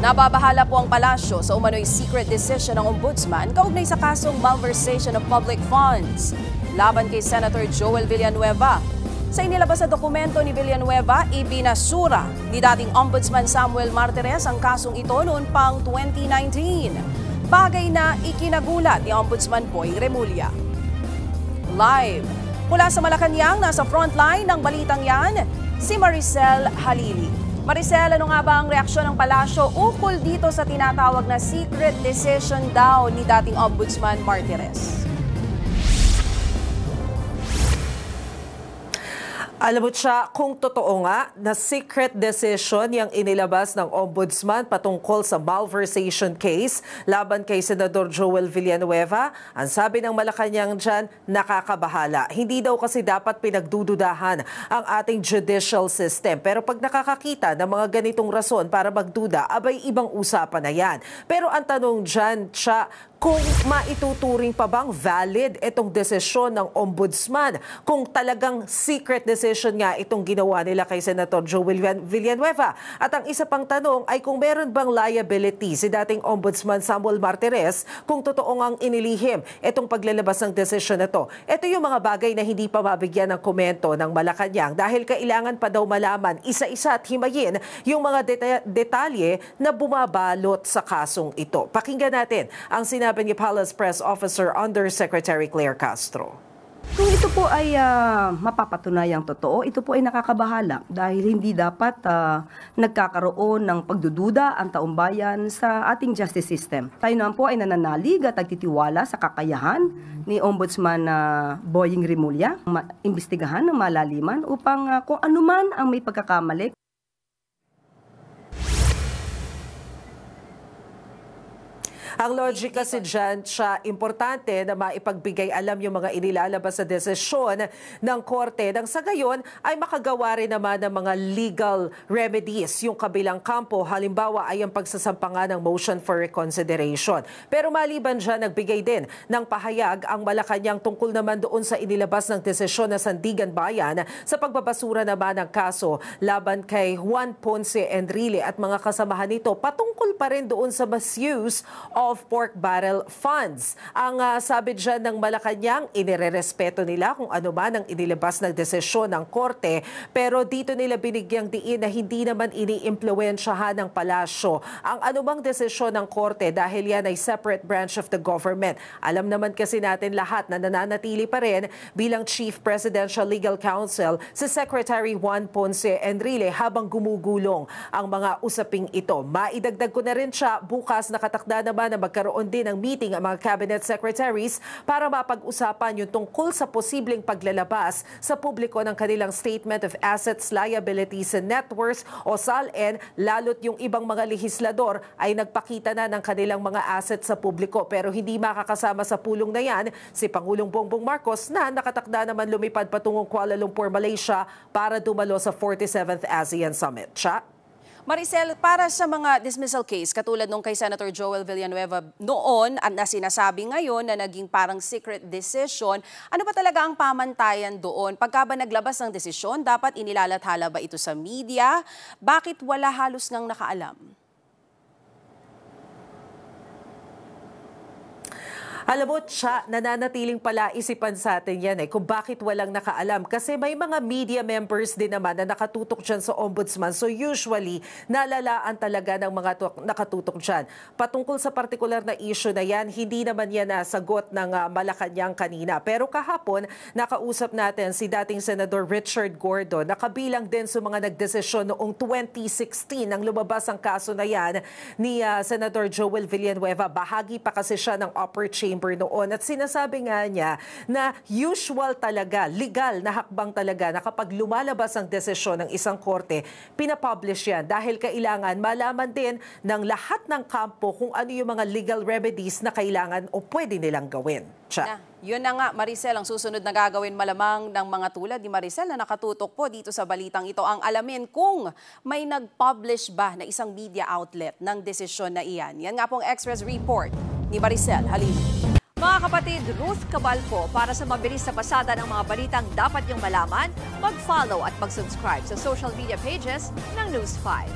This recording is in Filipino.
Nababahala po ang palasyo sa umano'y secret decision ng Ombudsman kaugnay sa kasong malversation of public funds laban kay Senator Joel Villanueva. Sa inilabas na dokumento ni Villanueva, ibinasura ni dating Ombudsman Samuel Martires ang kasong ito noon pang 2019. Bagay na ikinagulat ni Ombudsman Boy Remulla. Live mula sa Malacanang, nasa frontline ng balitang yan, si Maricel Halili. Maricel, ano nga ba ang reaksyon ng palasyo ukol dito sa tinatawag na secret decision daw ni dating Ombudsman Martires? Alam mo siya, kung totoo nga na secret decision yung inilabas ng Ombudsman patungkol sa malversation case laban kay Senador Joel Villanueva, ang sabi ng Malacanang dyan, nakakabahala. Hindi daw kasi dapat pinagdududahan ang ating judicial system. Pero pag nakakakita ng mga ganitong rason para magduda, abay ibang usapan na yan. Pero ang tanong dyan, siya, kung maituturing pa bang valid itong desisyon ng Ombudsman, kung talagang secret decision nga itong ginawa nila kay Senator Joel Villanueva. At ang isa pang tanong ay kung meron bang liability si dating Ombudsman Samuel Martires kung totoo ngang inilihim itong paglalabas ng desisyon na to. Ito yung mga bagay na hindi pa mabigyan ng komento ng Malacanang dahil kailangan pa daw malaman isa-isa at himayin yung mga detalye na bumabalot sa kasong ito. Pakinggan natin ang sinabi ni Palace Press Officer Undersecretary Claire Castro. Kung ito po ay mapapatunayang totoo, ito po ay nakakabahala dahil hindi dapat nagkakaroon ng pagdududa ang taumbayan sa ating justice system. Tayo naman po ay nananalig at nagtitiwala sa kakayahan ni Ombudsman Boying Remulla, imbestigahan ng malaliman upang kung anuman ang may pagkakamali. Ang logic kasi dyan, siya importante na maipagbigay alam yung mga inilalabas sa desisyon ng korte nang sa gayon ay makagawa rin naman ng mga legal remedies yung kabilang kampo. Halimbawa ay ang pagsasampa ng motion for reconsideration. Pero maliban dyan, nagbigay din ng pahayag ang Malacanang tungkol naman doon sa inilabas ng desisyon na Sandigan Bayan sa pagbabasura naman ng kaso laban kay Juan Ponce Enrile at mga kasamahan nito patungkol pa rin doon sa misuse of pork barrel funds. Ang sabi dyan ng Malacanang, inirerespeto nila kung ano man ang inilabas ng desisyon ng korte, pero dito nila binigyang diin na hindi naman iniimpluwensyahan ng palasyo ang anumang desisyon ng korte dahil yan ay separate branch of the government. Alam naman kasi natin lahat na nananatili pa rin bilang Chief Presidential Legal Counsel si Secretary Juan Ponce Enrile habang gumugulong ang mga usaping ito. Maidagdag ko na rin siya, bukas nakatakda naman na magkaroon din ng meeting ang mga cabinet secretaries para mapag-usapan yung tungkol sa posibleng paglalabas sa publiko ng kanilang Statement of Assets, Liabilities and Net Worth o SALN, lalo't yung ibang mga lehislador ay nagpakita na ng kanilang mga assets sa publiko. Pero hindi makakasama sa pulong na yan si Pangulong Bongbong Marcos na nakatakda naman lumipad patungong Kuala Lumpur, Malaysia para dumalo sa 47th ASEAN Summit. Siya? Maricel, para sa mga dismissal case, katulad nung kay Senator Joel Villanueva noon at na sinasabi ngayon na naging parang secret decision, ano ba talaga ang pamantayan doon? Pagka ba naglabas ng desisyon, dapat inilalathala ba ito sa media? Bakit wala halos ngang nakaalam? Alam mo, siya, nananatiling pala isipan sa atin yan kung bakit walang nakaalam. Kasi may mga media members din naman na nakatutok dyan sa Ombudsman. So usually, nalalaan talaga ng mga nakatutok dyan. Patungkol sa partikular na issue na yan, hindi naman yan nasagot ng Malacanang kanina. Pero kahapon, nakausap natin si dating Senador Richard Gordo, na kabilang din sa mga nagdesisyon noong 2016 nang lumabas ang kaso na yan ni Senator Joel Villanueva. Bahagi pa kasi siya ng upper chamber noon at sinasabi nga niya na usual talaga, legal na hakbang talaga na kapag lumalabas ang desisyon ng isang korte, pinapublish yan dahil kailangan malaman din ng lahat ng kampo kung ano yung mga legal remedies na kailangan o pwede nilang gawin. Yun na nga, Maricel, ang susunod na gagawin malamang ng mga tulad ni Maricel na nakatutok po dito sa balitang ito ang alamin kung may nag-publish ba na isang media outlet ng desisyon na iyan. Yan nga pong Express Report ni Maricel Halili. Mga kapatid, Ruth Cabalco, para sa mabilis na pasada ng mga balitang dapat niyong malaman, mag-follow at mag-subscribe sa social media pages ng News 5.